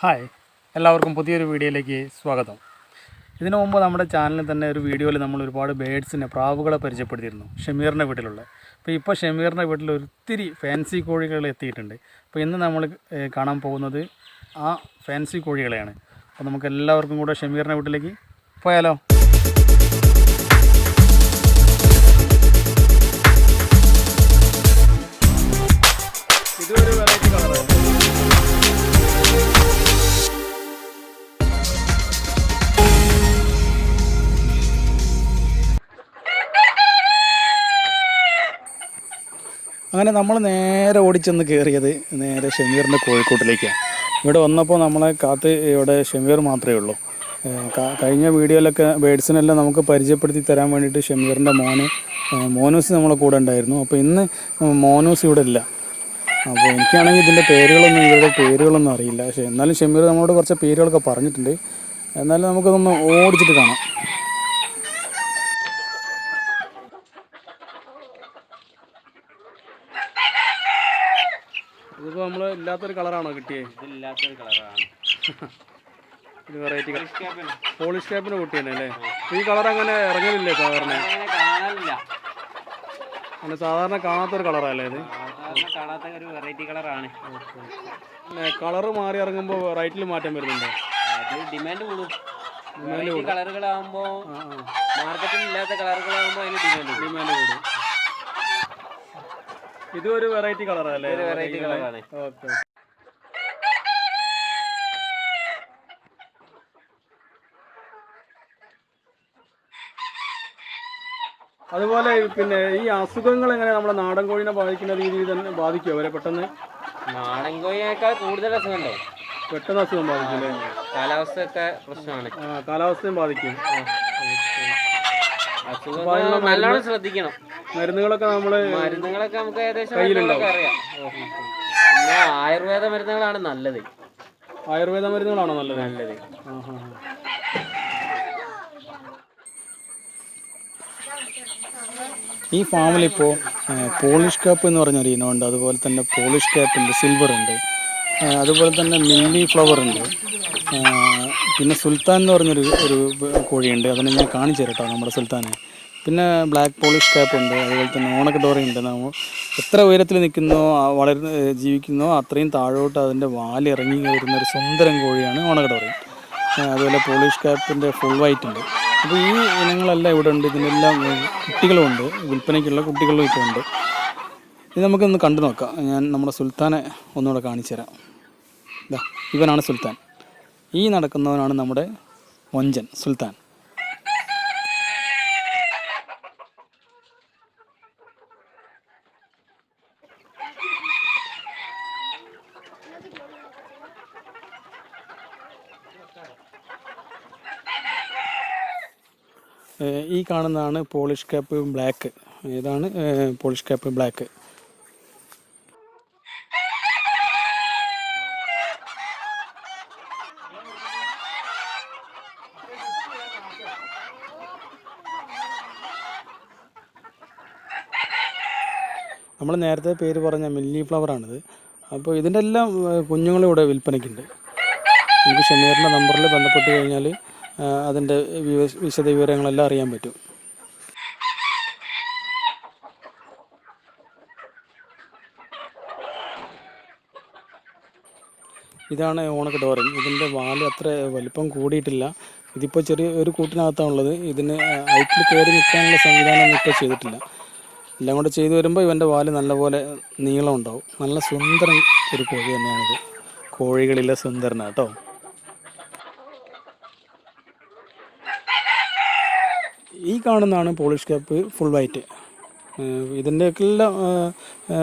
Hi, എല്ലാവർക്കും പുതിയൊരു വീഡിയോയിലേക്ക് സ്വാഗതം. ഇതിനു മുമ്പ് നമ്മുടെ ചാനലിൽ തന്നെ ഒരു വീഡിയോയിൽ നമ്മൾ ഒരുപാട് ബേഡ്സിനെ പ്രാവുകളെ പരിചയപ്പെടുത്തിയിരുന്നു ഷമീറിൻ്റെ വീട്ടിലുള്ള. ഇപ്പോൾ ഷമീറിൻ്റെ വീട്ടിൽ ഒത്തിരി ഫാൻസി കോഴികൾ എത്തിയിട്ടുണ്ട്. അപ്പോൾ ഇന്ന് നമ്മൾ കാണാൻ പോകുന്നത് ആ ഫാൻസി കോഴികളെയാണ്. അപ്പോൾ നമുക്ക് എല്ലാവർക്കും കൂടെ ഷമീറിൻ്റെ വീട്ടിലേക്ക് പോയാലോ? ഇതൊരു വെറൈറ്റി കളറാണ്. അങ്ങനെ നമ്മൾ നേരെ ഓടിച്ചെന്ന് കയറിയത് നേരെ ഷമീറിൻ്റെ കോഴിക്കോട്ടിലേക്കാണ്. ഇവിടെ വന്നപ്പോൾ നമ്മളെ കാത്ത് ഇവിടെ ഷമീർ മാത്രമേ ഉള്ളൂ. കഴിഞ്ഞ വീഡിയോയിലൊക്കെ ബേഡ്സിനെല്ലാം നമുക്ക് പരിചയപ്പെടുത്തി തരാൻ വേണ്ടിയിട്ട് ഷമീറിൻ്റെ മോനൂസ് നമ്മളെ കൂടെ ഉണ്ടായിരുന്നു. അപ്പോൾ ഇന്ന് മോനൂസ് ഇവിടെ ഇല്ല. അപ്പോൾ എനിക്കാണെങ്കിൽ ഇതിൻ്റെ ഇവരുടെ പേരുകളൊന്നും അറിയില്ല. പക്ഷേ എന്നാലും ഷമീർ നമ്മളോട് കുറച്ച് പേരുകളൊക്കെ പറഞ്ഞിട്ടുണ്ട്. എന്നാലും നമുക്കതൊന്ന് ഓടിച്ചിട്ട് കാണാം. ഇതിപ്പോൾ നമ്മൾ ഇല്ലാത്തൊരു കളറാണോ കിട്ടിയത്? ഇതില്ലാത്തൊരു കളറാണ്. ഇത് വെറൈറ്റി പോളിഷ് ക്യാപ്പിന് കുട്ടിയാണ് അല്ലേ? ഈ കളർ അങ്ങനെ ഇറങ്ങലില്ലേ സാധാരണ? കാണാനില്ല, അങ്ങനെ സാധാരണ കാണാത്തൊരു കളറല്ലേ ഇത്? കാണാത്ത ഒരു വെറൈറ്റി കളറാണ്. കളറ് മാറി ഇറങ്ങുമ്പോൾ റേറ്റിൽ മാറ്റം വരുന്നുണ്ടോ? അത് ഡിമാൻഡ് കൂടും. കളറുകളാകുമ്പോൾ മാർക്കറ്റിൽ ഇല്ലാത്ത കളറുകളാകുമ്പോൾ അതിന് ഡിമാൻഡ് കൂടും. ഇതും ഒരു വെറൈറ്റി കളറല്ലേ? ഒരു വെറൈറ്റി കളറാണ്. ഓക്കെ. അതുപോലെ പിന്നെ ഈ അസുഖങ്ങൾ എങ്ങനെ നമ്മുടെ നാടൻ കോഴിനെ ബാധിക്കുന്ന രീതിയിൽ തന്നെ ബാധിക്കുമോ അവരെ പെട്ടെന്ന്? നാടൻ കോഴിയേക്കാൾ കൂടുതൽ അസുഖം ഉണ്ടാവും. പെട്ടെന്ന് അസുഖം ബാധിക്കും. കാലാവസ്ഥയൊക്കെ പ്രശ്നമാണ്. കാലാവസ്ഥയും ബാധിക്കും. അസുഖം നല്ലോണം ശ്രദ്ധിക്കണം. മരുന്നുകളൊക്കെ നമുക്ക് ഏകദേശം അറിയാം. പിന്നെ ആയുർവേദ മരുന്നുകളാണ് നല്ലത്. ആയുർവേദ മരുന്നുകളാണോ നല്ലത്? ഈ ഫാമിലിപ്പോൾ പോളിഷ് ക്യാപ്പ് എന്ന് പറഞ്ഞൊരു ഇനമുണ്ട്. അതുപോലെ തന്നെ പോളിഷ് ക്യാപ്പുണ്ട്, സിൽവർ ഉണ്ട്, അതുപോലെ തന്നെ മില്ലി ഫ്ലവർ ഉണ്ട്, പിന്നെ സുൽത്താൻ എന്ന് പറഞ്ഞൊരു കോഴിയുണ്ട്. അതിനെ ഞാൻ കാണിച്ചു തരട്ടോ, നമ്മുടെ സുൽത്താനെ. പിന്നെ ബ്ലാക്ക് പോളിഷ് ക്യാപ്പ് ഉണ്ട്, അതുപോലെ തന്നെ ഓണക്കഡോറി ഉണ്ട്. നമ്മൾ എത്ര ഉയരത്തിൽ നിൽക്കുന്നോ ജീവിക്കുന്നോ അത്രയും താഴോട്ട് അതിൻ്റെ വാലിറങ്ങി വരുന്നൊരു സുന്ദരം കോഴിയാണ് ഓണക്കഡോറി. അതുപോലെ പോളിഷ് ക്യാപ്പിൻ്റെ ഫുൾ വൈറ്റ് ഉണ്ട്. അപ്പോൾ ഈ ഇനങ്ങളെല്ലാം ഇവിടെ ഉണ്ട്. ഇതിനെല്ലാം കുട്ടികളുമുണ്ട്, വിൽപ്പനയ്ക്കുള്ള കുട്ടികളും ഇപ്പോൾ ഉണ്ട്. ഇത് നമുക്കൊന്ന് കണ്ടു നോക്കാം. ഞാൻ നമ്മുടെ സുൽത്താനെ ഒന്നുകൂടെ കാണിച്ചു തരാം. ഇതാ, ഇവനാണ് സുൽത്താൻ. ഈ നടക്കുന്നവനാണ് നമ്മുടെ മൊഞ്ചൻ സുൽത്താൻ. ഈ കാണുന്നതാണ് പോളിഷ് ക്യാപ്പ് ബ്ലാക്ക്. ഇതാണ് പോളിഷ് ക്യാപ്പ് ബ്ലാക്ക്. നമ്മൾ നേരത്തെ പേര് പറഞ്ഞ മില്ലി ഫ്ലവറാണിത്. അപ്പോൾ ഇതിൻ്റെ എല്ലാം കുഞ്ഞുങ്ങളും ഇവിടെ വിൽപ്പനയ്ക്കുണ്ട്. നമുക്ക് ഷമീറിൻ്റെ നമ്പറിൽ ബന്ധപ്പെട്ട് കഴിഞ്ഞാൽ അതിൻ്റെ വിശദ വിവരങ്ങളെല്ലാം അറിയാൻ പറ്റും. ഇതാണ് ഓണക്കഡോറൻ. ഇതിൻ്റെ വാല് അത്ര വലിപ്പം കൂടിയിട്ടില്ല. ഇതിപ്പോൾ ചെറിയ ഒരു കൂട്ടിനകത്താണുള്ളത്. ഇതിന് ഹൈറ്റിൽ കയറി നിൽക്കാനുള്ള സംവിധാനം ഇപ്പോൾ ചെയ്തിട്ടില്ല. എല്ലാം കൂടെ ചെയ്തു വരുമ്പോൾ ഇവൻ്റെ വാല് നല്ലപോലെ നീളം ഉണ്ടാവും. നല്ല സുന്ദരൻ ഒരു കോഴി തന്നെയാണിത്. കോഴികളിലെ സുന്ദരനാണ് കേട്ടോ. ഈ കാണുന്നതാണ് പോളിഷ് ക്യാപ്പ് ഫുൾ വൈറ്റ്. ഇതിൻ്റെയൊക്കെ എല്ലാം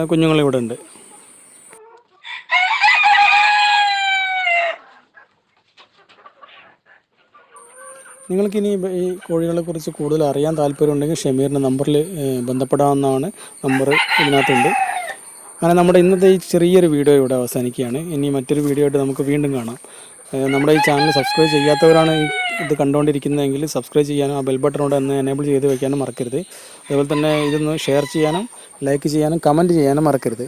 കുഞ്ഞുങ്ങളിവിടെ ഉണ്ട്. നിങ്ങൾക്കിനി ഈ കോഴികളെക്കുറിച്ച് കൂടുതൽ അറിയാൻ താല്പര്യമുണ്ടെങ്കിൽ ഷമീറിൻ്റെ നമ്പറിൽ ബന്ധപ്പെടാവുന്നതാണ്. നമ്പർ ഇതിനകത്തുണ്ട്. അങ്ങനെ നമ്മുടെ ഇന്നത്തെ ഈ ചെറിയൊരു വീഡിയോ ഇവിടെ അവസാനിക്കുകയാണ്. ഇനി മറ്റൊരു വീഡിയോ ആയിട്ട് നമുക്ക് വീണ്ടും കാണാം. നമ്മുടെ ഈ ചാനൽ സബ്സ്ക്രൈബ് ചെയ്യാത്തവരാണ് ഇത് കണ്ടുകൊണ്ടിരിക്കുന്നതെങ്കിൽ സബ്സ്ക്രൈബ് ചെയ്യാനും ആ ബെൽ ബട്ടണോട് ഒന്ന് എനേബിൾ ചെയ്ത് വയ്ക്കാനും മറക്കരുത്. അതുപോലെ തന്നെ ഇതൊന്ന് ഷെയർ ചെയ്യാനും ലൈക്ക് ചെയ്യാനും കമൻറ്റ് ചെയ്യാനും മറക്കരുത്.